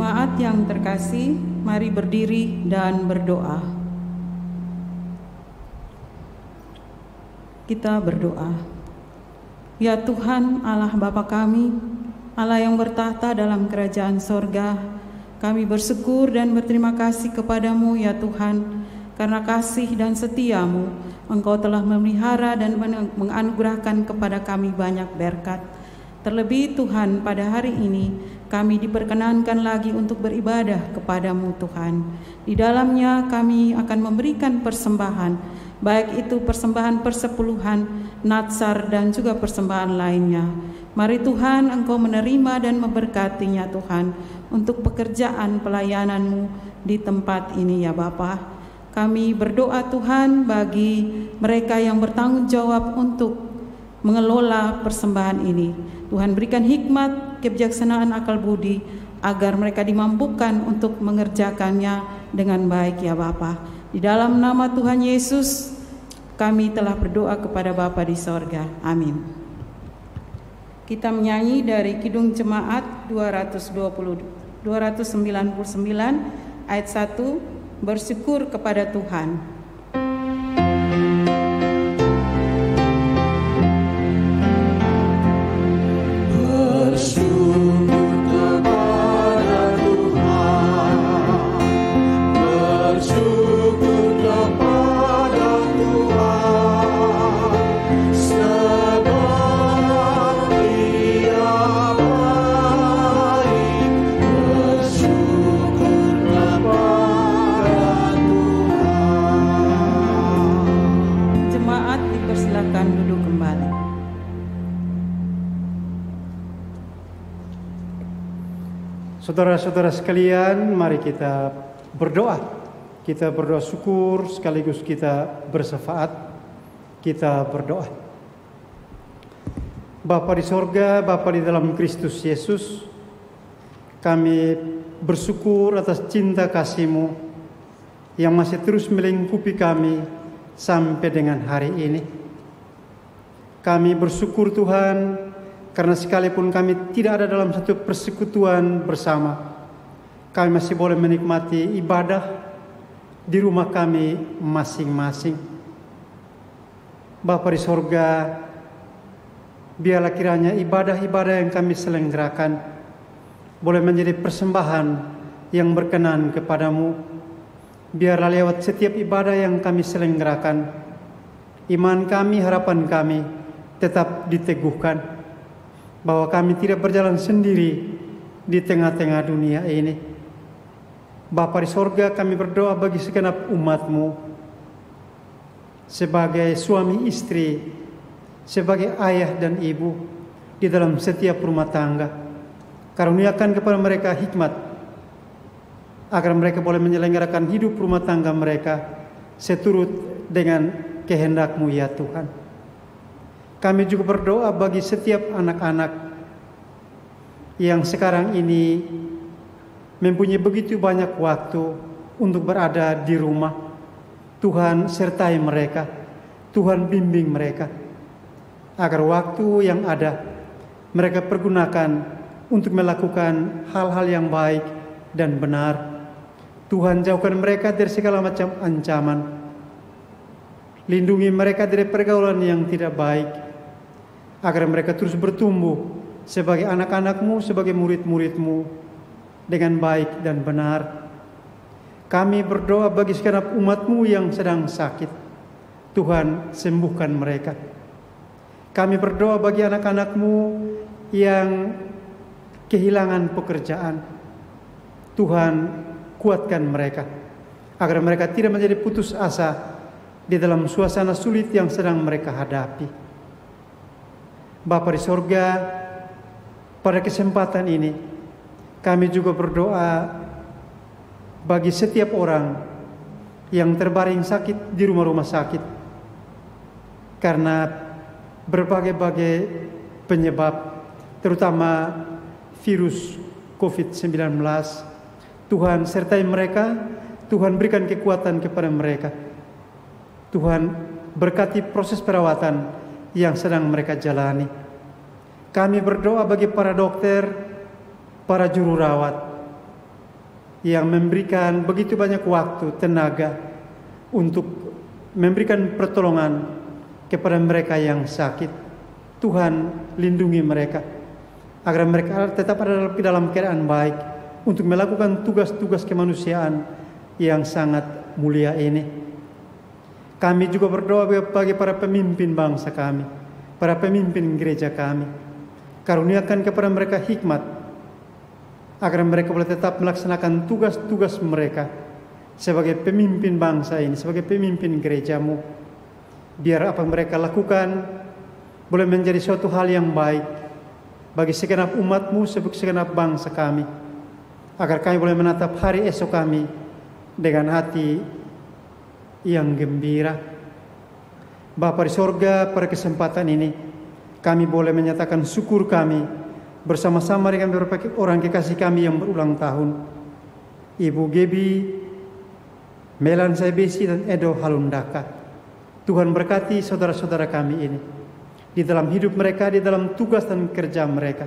Jemaat yang terkasih, mari berdiri dan berdoa. Kita berdoa. Ya Tuhan, Allah Bapa kami, Allah yang bertahta dalam kerajaan sorga, kami bersyukur dan berterima kasih kepadamu ya Tuhan, karena kasih dan setiamu, Engkau telah memelihara dan menganugerahkan kepada kami banyak berkat. Terlebih Tuhan, pada hari ini kami diperkenankan lagi untuk beribadah kepadamu Tuhan. Di dalamnya kami akan memberikan persembahan, baik itu persembahan persepuluhan, natsar, dan juga persembahan lainnya. Mari Tuhan, Engkau menerima dan memberkatinya Tuhan, untuk pekerjaan pelayanan-Mu di tempat ini ya Bapa. Kami berdoa Tuhan bagi mereka yang bertanggung jawab untuk mengelola persembahan ini. Tuhan berikan hikmat, kebijaksanaan, akal budi, agar mereka dimampukan untuk mengerjakannya dengan baik ya Bapa. Di dalam nama Tuhan Yesus, kami telah berdoa kepada Bapa di sorga. Amin. Kita menyanyi dari Kidung Jemaat 299 ayat 1, bersyukur kepada Tuhan. Saudara-saudara sekalian, mari kita berdoa. Kita berdoa syukur sekaligus kita bersyafaat. Kita berdoa. Bapa di sorga, Bapa di dalam Kristus Yesus, kami bersyukur atas cinta kasih-Mu yang masih terus melingkupi kami sampai dengan hari ini. Kami bersyukur Tuhan, karena sekalipun kami tidak ada dalam satu persekutuan bersama, kami masih boleh menikmati ibadah di rumah kami masing-masing. Bapa di sorga, biarlah kiranya ibadah-ibadah yang kami selenggarakan boleh menjadi persembahan yang berkenan kepadamu. Biarlah lewat setiap ibadah yang kami selenggarakan, iman kami, harapan kami tetap diteguhkan, bahwa kami tidak berjalan sendiri di tengah-tengah dunia ini. Bapa di sorga, kami berdoa bagi segenap umat-Mu, sebagai suami istri, sebagai ayah dan ibu di dalam setiap rumah tangga. Karuniakan kepada mereka hikmat, agar mereka boleh menyelenggarakan hidup rumah tangga mereka seturut dengan kehendak-Mu ya Tuhan. Kami juga berdoa bagi setiap anak-anak yang sekarang ini mempunyai begitu banyak waktu untuk berada di rumah. Tuhan sertai mereka, Tuhan bimbing mereka, agar waktu yang ada mereka pergunakan untuk melakukan hal-hal yang baik dan benar. Tuhan jauhkan mereka dari segala macam ancaman. Lindungi mereka dari pergaulan yang tidak baik, agar mereka terus bertumbuh sebagai anak-anak-Mu, sebagai murid-murid-Mu dengan baik dan benar. Kami berdoa bagi segenap umat-Mu yang sedang sakit. Tuhan sembuhkan mereka. Kami berdoa bagi anak-anak-Mu yang kehilangan pekerjaan. Tuhan kuatkan mereka, agar mereka tidak menjadi putus asa di dalam suasana sulit yang sedang mereka hadapi. Bapa di sorga, pada kesempatan ini kami juga berdoa bagi setiap orang yang terbaring sakit di rumah-rumah sakit karena berbagai-bagai penyebab, terutama virus COVID-19. Tuhan sertai mereka, Tuhan berikan kekuatan kepada mereka. Tuhan berkati proses perawatan yang sedang mereka jalani. Kami berdoa bagi para dokter, para juru rawat, yang memberikan begitu banyak waktu, tenaga untuk memberikan pertolongan kepada mereka yang sakit. Tuhan lindungi mereka agar mereka tetap ada dalam keadaan baik untuk melakukan tugas-tugas kemanusiaan yang sangat mulia ini. Kami juga berdoa bagi para pemimpin bangsa kami, para pemimpin gereja kami. Karuniakan kepada mereka hikmat agar mereka boleh tetap melaksanakan tugas-tugas mereka sebagai pemimpin bangsa ini, sebagai pemimpin gerejamu. Biar apa mereka lakukan boleh menjadi suatu hal yang baik bagi segenap umatmu, segenap bangsa kami, agar kami boleh menatap hari esok kami dengan hati yang gembira. Bapa di sorga, pada kesempatan ini kami boleh menyatakan syukur kami bersama-sama dengan beberapa orang kekasih kami yang berulang tahun. Ibu Gebi, Melan Saibesi, dan Edo Halundaka. Tuhan berkati saudara-saudara kami ini di dalam hidup mereka, di dalam tugas dan kerja mereka.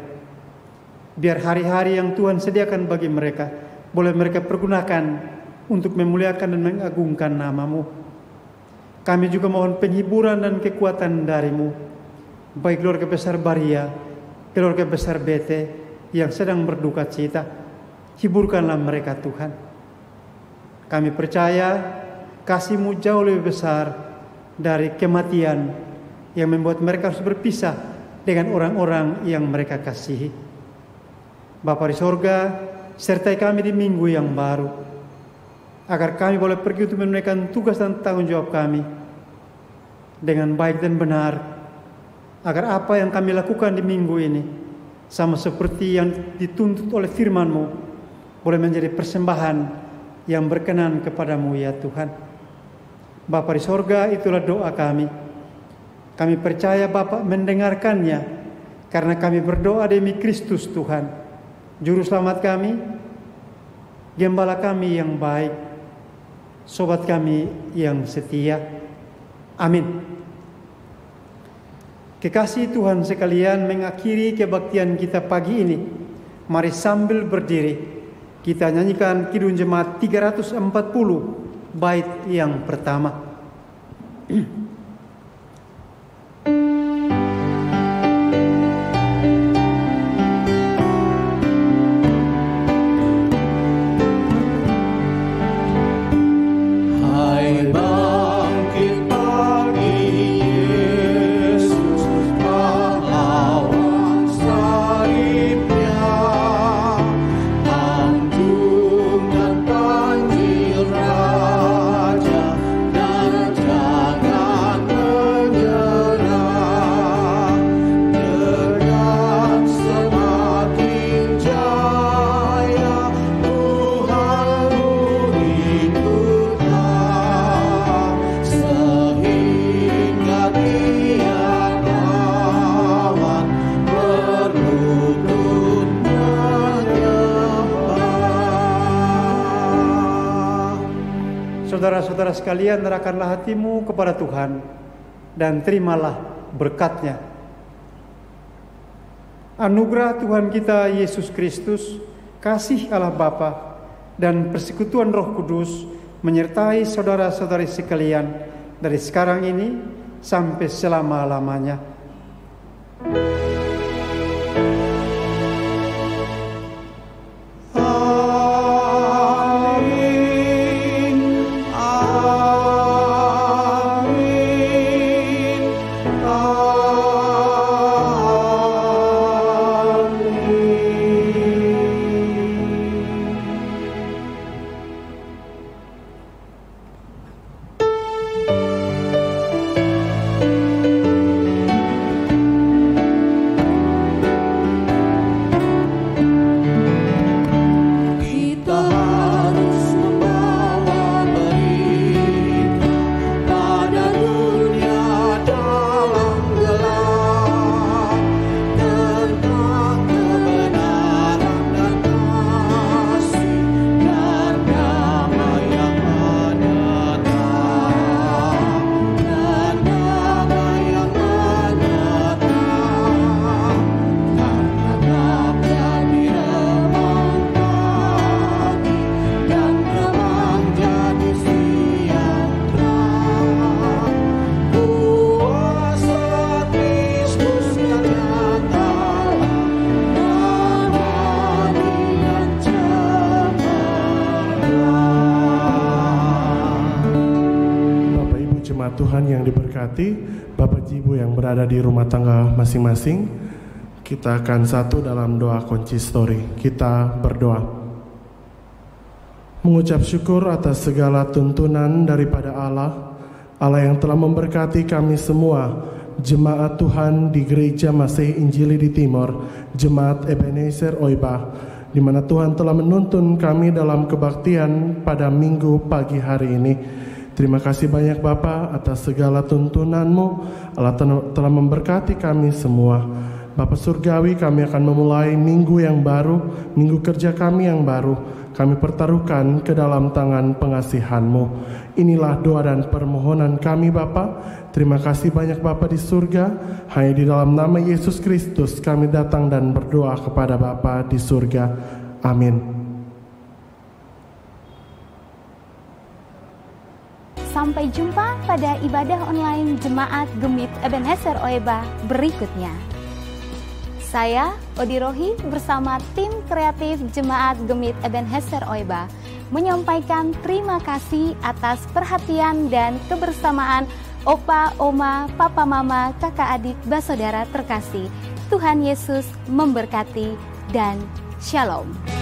Biar hari-hari yang Tuhan sediakan bagi mereka boleh mereka pergunakan untuk memuliakan dan mengagungkan nama-Mu. Kami juga mohon penghiburan dan kekuatan dari-Mu, baik keluarga besar Baria, keluarga besar Bete yang sedang berduka cita. Hiburkanlah mereka Tuhan. Kami percaya kasih-Mu jauh lebih besar dari kematian yang membuat mereka harus berpisah dengan orang-orang yang mereka kasihi. Bapa di sorga, sertai kami di minggu yang baru, agar kami boleh pergi untuk menunaikan tugas dan tanggung jawab kami dengan baik dan benar, agar apa yang kami lakukan di minggu ini sama seperti yang dituntut oleh firman-Mu boleh menjadi persembahan yang berkenan kepada-Mu ya Tuhan. Bapa di sorga, itulah doa kami. Kami percaya Bapa mendengarkannya, karena kami berdoa demi Kristus Tuhan, Juru Selamat kami, Gembala kami yang baik, sobat kami yang setia. Amin. Kekasih Tuhan sekalian, mengakhiri kebaktian kita pagi ini, mari sambil berdiri kita nyanyikan Kidung Jemaat 340 bait yang pertama. Saudara-saudara sekalian, serahkanlah hatimu kepada Tuhan dan terimalah berkat-Nya. Anugerah Tuhan kita Yesus Kristus, kasih Allah Bapa, dan persekutuan Roh Kudus menyertai saudara-saudari sekalian dari sekarang ini sampai selama-lamanya. Tuhan yang diberkati, Bapak Ibu yang berada di rumah tangga masing-masing, kita akan satu dalam doa konsistori. Kita berdoa. Mengucap syukur atas segala tuntunan daripada Allah yang telah memberkati kami semua, jemaat Tuhan di Gereja Masih Injili di Timor, Jemaat Ebenezer Oiba, di mana Tuhan telah menuntun kami dalam kebaktian pada minggu pagi hari ini. Terima kasih banyak Bapa atas segala tuntunan-Mu. Allah telah memberkati kami semua. Bapa Surgawi, kami akan memulai minggu yang baru, minggu kerja kami yang baru. Kami pertaruhkan ke dalam tangan pengasihan-Mu. Inilah doa dan permohonan kami Bapa. Terima kasih banyak Bapa di surga. Hanya di dalam nama Yesus Kristus kami datang dan berdoa kepada Bapa di surga. Amin. Sampai jumpa pada ibadah online Jemaat Gemit Ebenezer Oiba berikutnya. Saya, Odi Rohi, bersama tim kreatif Jemaat Gemit Ebenezer Oiba menyampaikan terima kasih atas perhatian dan kebersamaan Opa, Oma, Papa, Mama, Kakak, Adik, Saudara terkasih. Tuhan Yesus memberkati dan Shalom.